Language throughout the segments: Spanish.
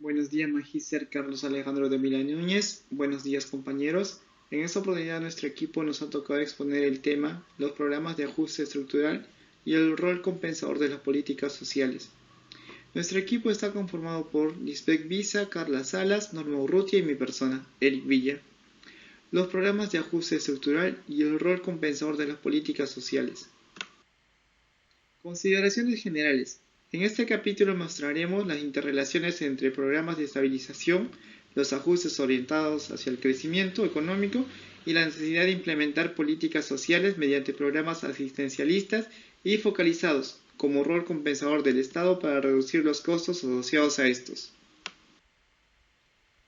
Buenos días, Magíster Carlos Alejandro de Milán Núñez. Buenos días, compañeros. En esta oportunidad, nuestro equipo nos ha tocado exponer el tema, los programas de ajuste estructural y el rol compensador de las políticas sociales. Nuestro equipo está conformado por Lisbeth Visa, Carla Salas, Norma Urrutia y mi persona, Eric Villa. Los programas de ajuste estructural y el rol compensador de las políticas sociales. Consideraciones generales. En este capítulo mostraremos las interrelaciones entre programas de estabilización, los ajustes orientados hacia el crecimiento económico y la necesidad de implementar políticas sociales mediante programas asistencialistas y focalizados, como rol compensador del Estado para reducir los costos asociados a estos.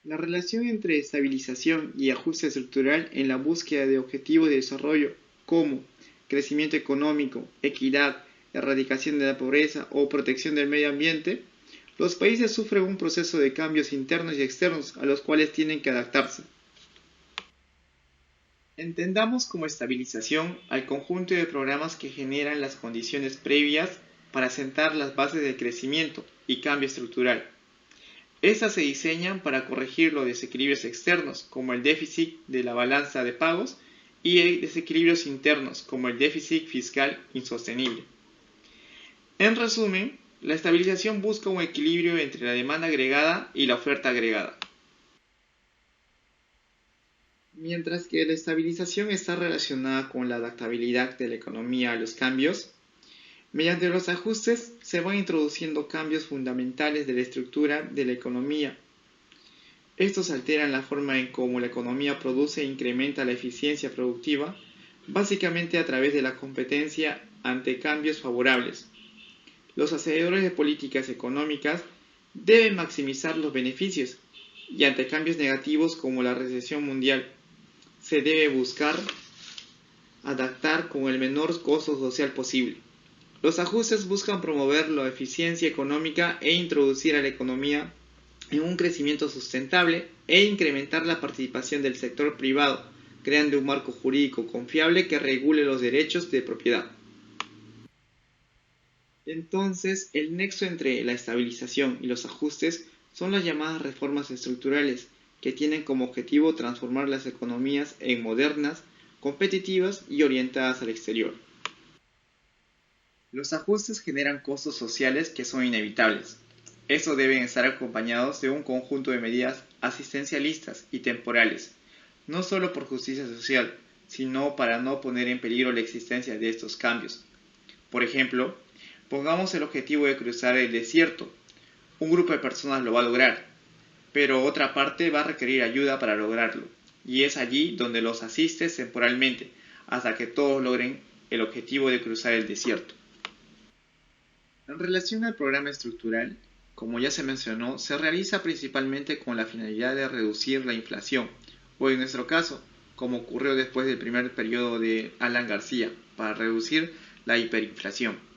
La relación entre estabilización y ajuste estructural en la búsqueda de objetivos de desarrollo como crecimiento económico, equidad, erradicación de la pobreza o protección del medio ambiente, los países sufren un proceso de cambios internos y externos a los cuales tienen que adaptarse. Entendamos como estabilización al conjunto de programas que generan las condiciones previas para sentar las bases del crecimiento y cambio estructural. Estas se diseñan para corregir los desequilibrios externos, como el déficit de la balanza de pagos, y desequilibrios internos, como el déficit fiscal insostenible. En resumen, la estabilización busca un equilibrio entre la demanda agregada y la oferta agregada. Mientras que la estabilización está relacionada con la adaptabilidad de la economía a los cambios, mediante los ajustes se van introduciendo cambios fundamentales de la estructura de la economía. Estos alteran la forma en cómo la economía produce e incrementa la eficiencia productiva, básicamente a través de la competencia ante cambios favorables. Los hacedores de políticas económicas deben maximizar los beneficios y ante cambios negativos como la recesión mundial, se debe buscar adaptar con el menor costo social posible. Los ajustes buscan promover la eficiencia económica e introducir a la economía en un crecimiento sustentable e incrementar la participación del sector privado, creando un marco jurídico confiable que regule los derechos de propiedad. Entonces, el nexo entre la estabilización y los ajustes son las llamadas reformas estructurales, que tienen como objetivo transformar las economías en modernas, competitivas y orientadas al exterior. Los ajustes generan costos sociales que son inevitables. Estos deben estar acompañados de un conjunto de medidas asistencialistas y temporales, no solo por justicia social, sino para no poner en peligro la existencia de estos cambios. Por ejemplo, pongamos el objetivo de cruzar el desierto. Un grupo de personas lo va a lograr, pero otra parte va a requerir ayuda para lograrlo, y es allí donde los asistes temporalmente, hasta que todos logren el objetivo de cruzar el desierto. En relación al programa estructural, como ya se mencionó, se realiza principalmente con la finalidad de reducir la inflación, o en nuestro caso, como ocurrió después del primer periodo de Alan García, para reducir la hiperinflación.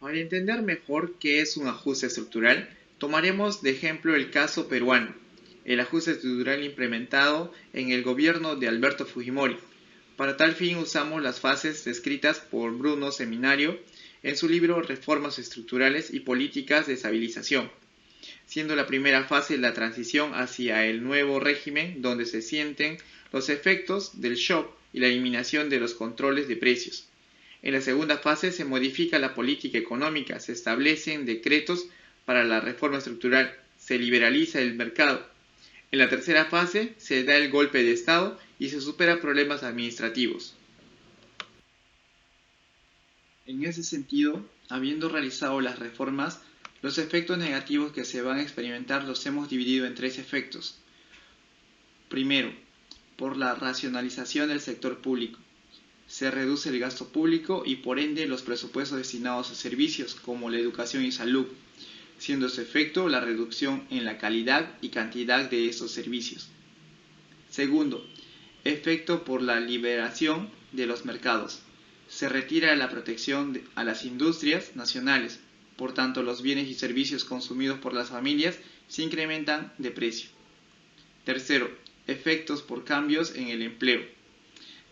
Para entender mejor qué es un ajuste estructural, tomaremos de ejemplo el caso peruano, el ajuste estructural implementado en el gobierno de Alberto Fujimori. Para tal fin usamos las fases descritas por Bruno Seminario en su libro Reformas estructurales y políticas de estabilización, siendo la primera fase la transición hacia el nuevo régimen donde se sienten los efectos del shock y la eliminación de los controles de precios. En la segunda fase se modifica la política económica, se establecen decretos para la reforma estructural, se liberaliza el mercado. En la tercera fase se da el golpe de Estado y se superan problemas administrativos. En ese sentido, habiendo realizado las reformas, los efectos negativos que se van a experimentar los hemos dividido en tres efectos. Primero, por la racionalización del sector público. Se reduce el gasto público y por ende los presupuestos destinados a servicios como la educación y salud, siendo su efecto la reducción en la calidad y cantidad de estos servicios. Segundo, efecto por la liberación de los mercados. Se retira la protección a las industrias nacionales, por tanto los bienes y servicios consumidos por las familias se incrementan de precio. Tercero, efectos por cambios en el empleo.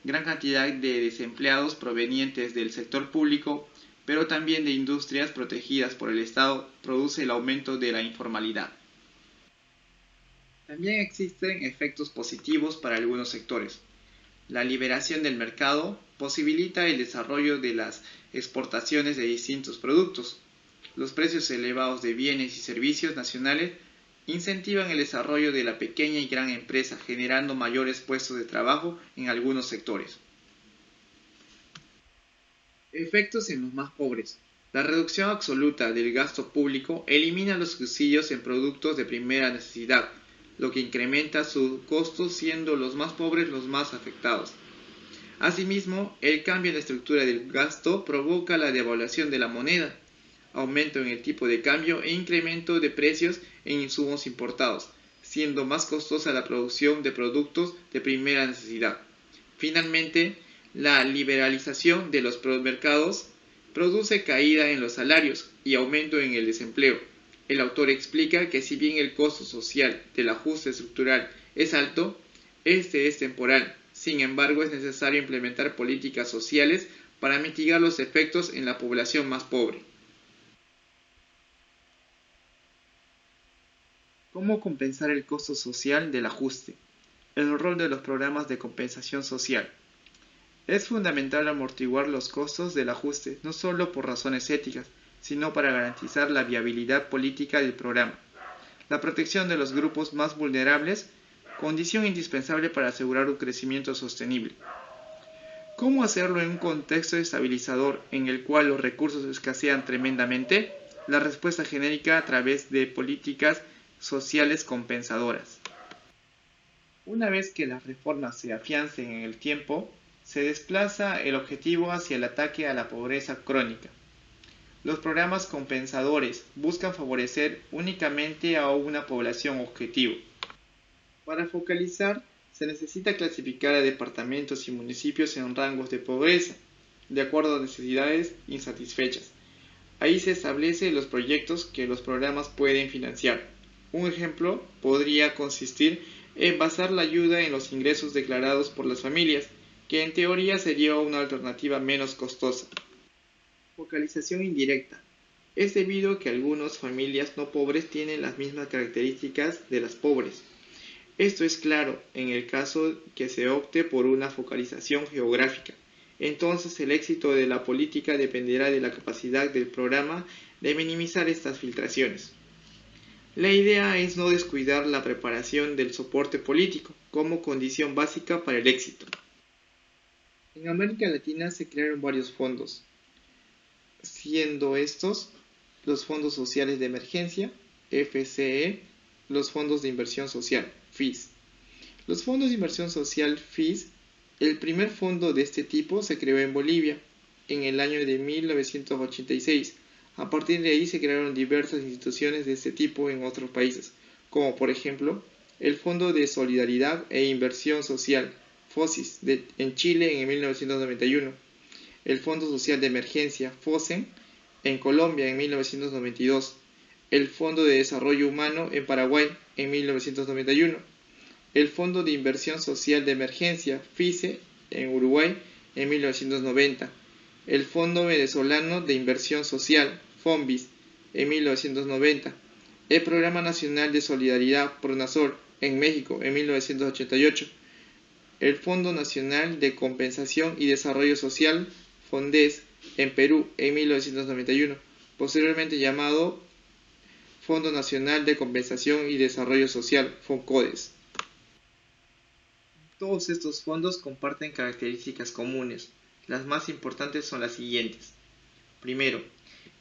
Gran cantidad de desempleados provenientes del sector público pero también de industrias protegidas por el Estado, produce el aumento de la informalidad. También existen efectos positivos para algunos sectores. La liberación del mercado posibilita el desarrollo de las exportaciones de distintos productos. Los precios elevados de bienes y servicios nacionales incentivan el desarrollo de la pequeña y gran empresa, generando mayores puestos de trabajo en algunos sectores. Efectos en los más pobres. La reducción absoluta del gasto público elimina los subsidios en productos de primera necesidad, lo que incrementa su costo, siendo los más pobres los más afectados. Asimismo, el cambio en la estructura del gasto provoca la devaluación de la moneda, aumento en el tipo de cambio e incremento de precios en insumos importados, siendo más costosa la producción de productos de primera necesidad. Finalmente, la liberalización de los mercados produce caída en los salarios y aumento en el desempleo. El autor explica que si bien el costo social del ajuste estructural es alto, este es temporal. Sin embargo, es necesario implementar políticas sociales para mitigar los efectos en la población más pobre. ¿Cómo compensar el costo social del ajuste? El rol de los programas de compensación social. Es fundamental amortiguar los costos del ajuste, no solo por razones éticas, sino para garantizar la viabilidad política del programa. La protección de los grupos más vulnerables, condición indispensable para asegurar un crecimiento sostenible. ¿Cómo hacerlo en un contexto estabilizador en el cual los recursos escasean tremendamente? La respuesta genérica a través de políticas sociales compensadoras. Una vez que las reformas se afiancen en el tiempo, se desplaza el objetivo hacia el ataque a la pobreza crónica. Los programas compensadores buscan favorecer únicamente a una población objetivo. Para focalizar, se necesita clasificar a departamentos y municipios en rangos de pobreza, de acuerdo a necesidades insatisfechas. Ahí se establecen los proyectos que los programas pueden financiar. Un ejemplo podría consistir en basar la ayuda en los ingresos declarados por las familias, que en teoría sería una alternativa menos costosa. Focalización indirecta. Es debido a que algunas familias no pobres tienen las mismas características de las pobres. Esto es claro en el caso que se opte por una focalización geográfica. Entonces el éxito de la política dependerá de la capacidad del programa de minimizar estas filtraciones. La idea es no descuidar la preparación del soporte político como condición básica para el éxito. En América Latina se crearon varios fondos, siendo estos los fondos sociales de emergencia, FCE, los fondos de inversión social, FIS. Los fondos de inversión social, FIS, el primer fondo de este tipo se creó en Bolivia en el año de 1986. A partir de ahí se crearon diversas instituciones de este tipo en otros países, como por ejemplo el Fondo de Solidaridad e Inversión Social, FOSIS, en Chile en 1991, el Fondo Social de Emergencia, FOSEN, en Colombia en 1992, el Fondo de Desarrollo Humano en Paraguay en 1991, el Fondo de Inversión Social de Emergencia, FICE, en Uruguay en 1990, el Fondo Venezolano de Inversión Social, FONVIS, en 1990, el Programa Nacional de Solidaridad PRONASOL en México en 1988, el Fondo Nacional de Compensación y Desarrollo Social, FONDES, en Perú en 1991, posteriormente llamado Fondo Nacional de Compensación y Desarrollo Social, FONCODES. Todos estos fondos comparten características comunes. Las más importantes son las siguientes. Primero,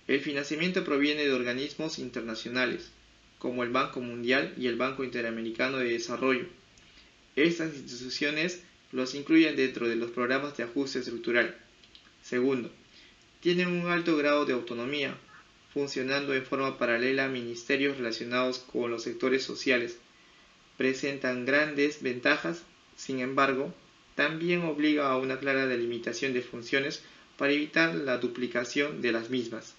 el financiamiento proviene de organismos internacionales, como el Banco Mundial y el Banco Interamericano de Desarrollo. Estas instituciones los incluyen dentro de los programas de ajuste estructural. Segundo, tienen un alto grado de autonomía, funcionando en forma paralela a ministerios relacionados con los sectores sociales. Presentan grandes ventajas, sin embargo, también obliga a una clara delimitación de funciones para evitar la duplicación de las mismas.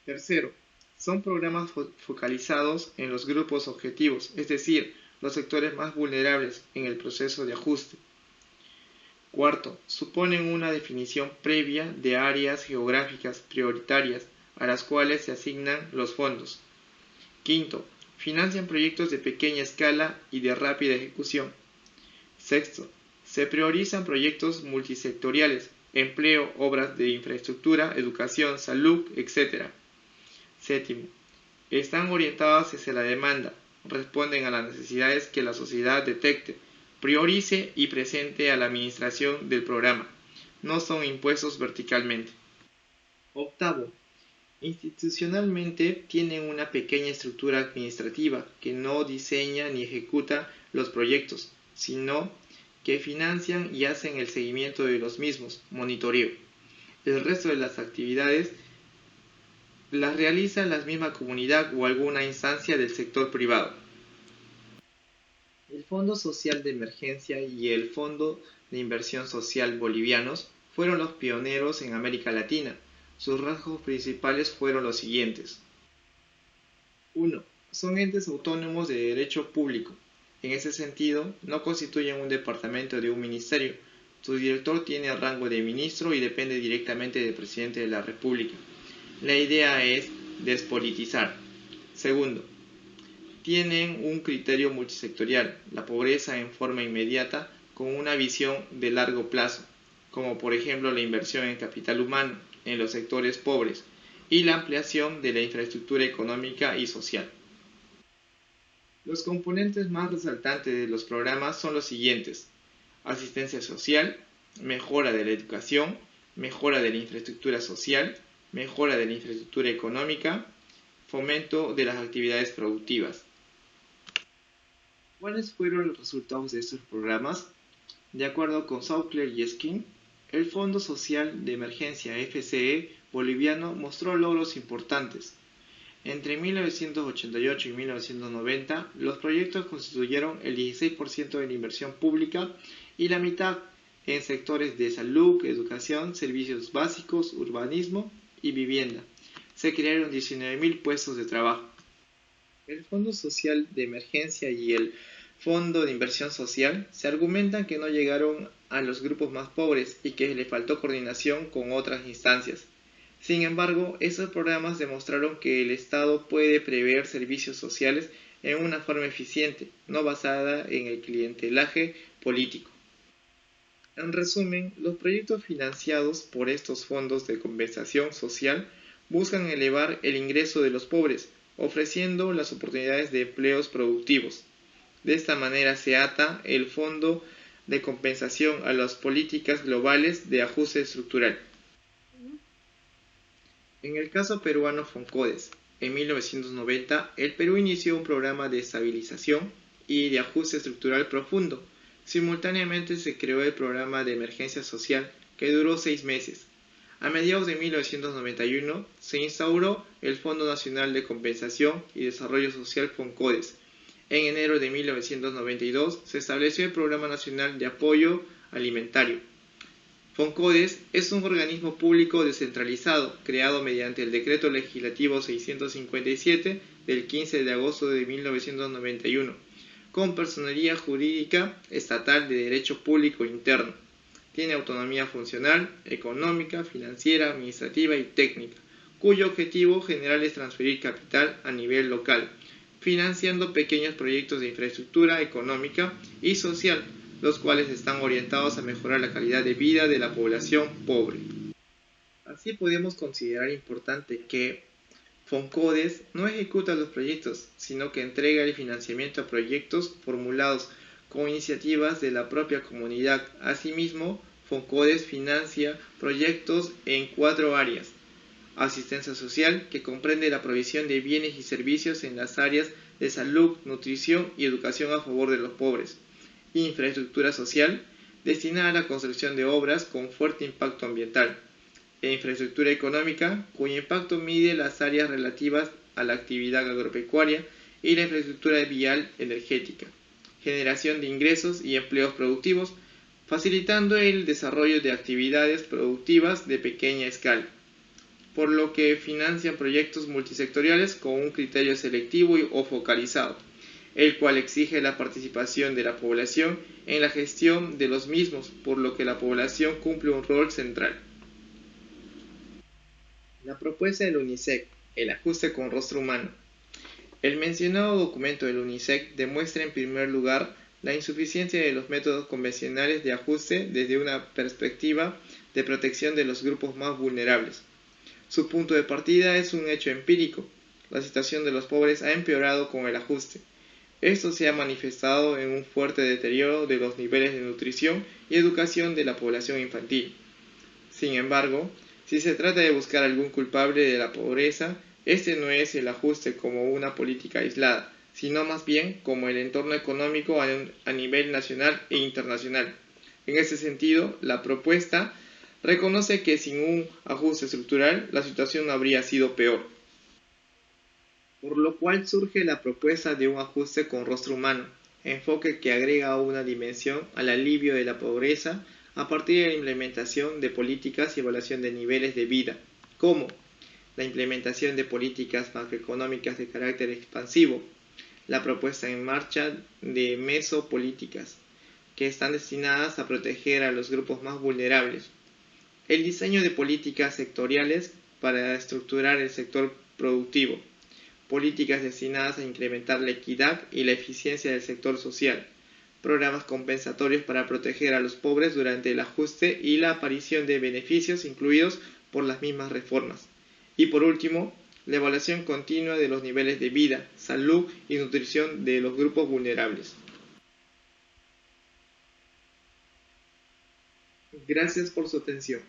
Tercero, son programas focalizados en los grupos objetivos, es decir, los sectores más vulnerables en el proceso de ajuste. Cuarto, suponen una definición previa de áreas geográficas prioritarias a las cuales se asignan los fondos. Quinto, financian proyectos de pequeña escala y de rápida ejecución. Sexto, se priorizan proyectos multisectoriales, empleo, obras de infraestructura, educación, salud, etc. Séptimo, están orientados hacia la demanda, responden a las necesidades que la sociedad detecte, priorice y presente a la administración del programa. No son impuestos verticalmente. Octavo, institucionalmente tienen una pequeña estructura administrativa que no diseña ni ejecuta los proyectos, sino que financian y hacen el seguimiento de los mismos, monitoreo. El resto de las actividades las realiza la misma comunidad o alguna instancia del sector privado. El Fondo Social de Emergencia y el Fondo de Inversión Social bolivianos fueron los pioneros en América Latina. Sus rasgos principales fueron los siguientes. 1. Son entes autónomos de derecho público. En ese sentido, no constituyen un departamento de un ministerio. Su director tiene rango de ministro y depende directamente del presidente de la República. La idea es despolitizar. Segundo, tienen un criterio multisectorial, la pobreza en forma inmediata, con una visión de largo plazo, como por ejemplo la inversión en capital humano, en los sectores pobres, y la ampliación de la infraestructura económica y social. Los componentes más resaltantes de los programas son los siguientes: asistencia social, mejora de la educación, mejora de la infraestructura social, mejora de la infraestructura económica, fomento de las actividades productivas. ¿Cuáles fueron los resultados de estos programas? De acuerdo con Saukler y Skin, el Fondo Social de Emergencia FCE boliviano mostró logros importantes. Entre 1988 y 1990, los proyectos constituyeron el 16% de la inversión pública y la mitad en sectores de salud, educación, servicios básicos, urbanismo y vivienda. Se crearon 19.000 puestos de trabajo. El Fondo Social de Emergencia y el Fondo de Inversión Social se argumentan que no llegaron a los grupos más pobres y que le faltó coordinación con otras instancias. Sin embargo, estos programas demostraron que el Estado puede prever servicios sociales en una forma eficiente, no basada en el clientelaje político. En resumen, los proyectos financiados por estos fondos de compensación social buscan elevar el ingreso de los pobres, ofreciendo las oportunidades de empleos productivos. De esta manera se ata el fondo de compensación a las políticas globales de ajuste estructural. En el caso peruano Foncodes, en 1990, el Perú inició un programa de estabilización y de ajuste estructural profundo. Simultáneamente se creó el programa de emergencia social, que duró 6 meses. A mediados de 1991 se instauró el Fondo Nacional de Compensación y Desarrollo Social Foncodes. En enero de 1992 se estableció el Programa Nacional de Apoyo Alimentario. Foncodes es un organismo público descentralizado creado mediante el Decreto Legislativo 657 del 15 de agosto de 1991, con personería jurídica estatal de derecho público interno. Tiene autonomía funcional, económica, financiera, administrativa y técnica, cuyo objetivo general es transferir capital a nivel local, financiando pequeños proyectos de infraestructura económica y social, los cuales están orientados a mejorar la calidad de vida de la población pobre. Así podemos considerar importante que Foncodes no ejecuta los proyectos, sino que entrega el financiamiento a proyectos formulados con iniciativas de la propia comunidad. Asimismo, Foncodes financia proyectos en 4 áreas: asistencia social, que comprende la provisión de bienes y servicios en las áreas de salud, nutrición y educación a favor de los pobres; infraestructura social, destinada a la construcción de obras con fuerte impacto ambiental; e infraestructura económica, cuyo impacto mide las áreas relativas a la actividad agropecuaria y la infraestructura vial energética; generación de ingresos y empleos productivos, facilitando el desarrollo de actividades productivas de pequeña escala, por lo que financian proyectos multisectoriales con un criterio selectivo o focalizado. el cual exige la participación de la población en la gestión de los mismos, por lo que la población cumple un rol central. La propuesta del UNICEF, el ajuste con rostro humano. El mencionado documento del UNICEF demuestra en primer lugar la insuficiencia de los métodos convencionales de ajuste desde una perspectiva de protección de los grupos más vulnerables. Su punto de partida es un hecho empírico. La situación de los pobres ha empeorado con el ajuste. Esto se ha manifestado en un fuerte deterioro de los niveles de nutrición y educación de la población infantil. Sin embargo, si se trata de buscar algún culpable de la pobreza, este no es el ajuste como una política aislada, sino más bien como el entorno económico a nivel nacional e internacional. En ese sentido, la propuesta reconoce que sin un ajuste estructural, la situación habría sido peor. Por lo cual surge la propuesta de un ajuste con rostro humano, enfoque que agrega una dimensión al alivio de la pobreza a partir de la implementación de políticas y evaluación de niveles de vida, como la implementación de políticas macroeconómicas de carácter expansivo, la propuesta en marcha de mesopolíticas, que están destinadas a proteger a los grupos más vulnerables, el diseño de políticas sectoriales para estructurar el sector productivo, políticas destinadas a incrementar la equidad y la eficiencia del sector social, programas compensatorios para proteger a los pobres durante el ajuste y la aparición de beneficios incluidos por las mismas reformas. Y por último, la evaluación continua de los niveles de vida, salud y nutrición de los grupos vulnerables. Gracias por su atención.